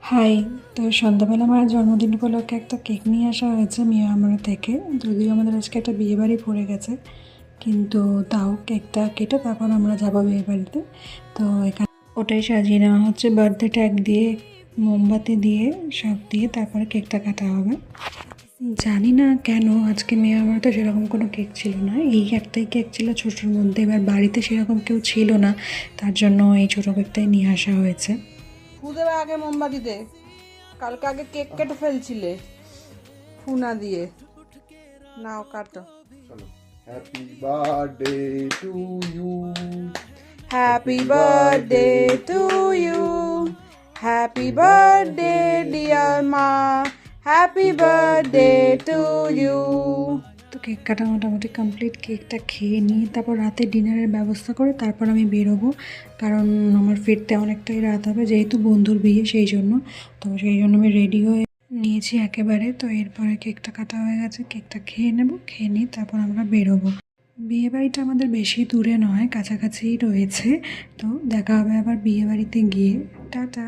High. তো সন্ধ্যাবেলা মায়ের জন্মদিন উপলক্ষে একটা কেক নিয়ে আসা হয়েছে মিয়ামার থেকে। যদিও আমাদের আজকে একটা বিয়েবাড়ি পড়ে গেছে, কিন্তু তাও কেকটা কেটে তারপর আমরা যাবো বিয়েবাড়িতে। তো এখানে ওটাই সাজিয়ে নেওয়া হচ্ছে বার্থডে ট্যাগ দিয়ে, মোমবাতি দিয়ে, সব দিয়ে তারপরে কেকটা কাটা হবে। জানি না কেন আজকে মিয়ামার তো সেরকম কোনো কেক ছিল না, এই একটাই কেক ছিল ছোটোর মধ্যে। এবার বাড়িতে সেরকম কেউ ছিল না, তার জন্য এই ছোটো কেকটাই নিয়ে আসা হয়েছে। ফুদের আগে মোমবাতি দে। কালকে আগে কেক কেটে ফেলছিলে ফুনা দিয়ে। নাও কাটো। চলো, happy birthday to you, happy birthday to you, happy birthday dear মা, হ্যাপি বার্থডে টু ইউ। তো কেক কাটা মোটামুটি কমপ্লিট। কেকটা খেয়ে নিয়ে তারপর রাতে ডিনারের ব্যবস্থা করে তারপর আমি বেরোবো, কারণ আমার ফিরতে অনেকটাই রাত হবে, যেহেতু বন্ধুর বিয়ে সেই জন্য। তো সেই জন্য আমি রেডি হয়ে নিয়েছি একেবারে। তো এরপরে কেকটা কাটা হয়ে গেছে, কেকটা খেয়ে নেব, খেয়ে নিয়ে তারপর আমরা বেরোবো। বিয়েবাড়িটা আমাদের বেশি দূরে নয়, কাছাকাছিই রয়েছে। তো দেখা হবে আবার বিয়েবাড়িতে গিয়ে। টাটা।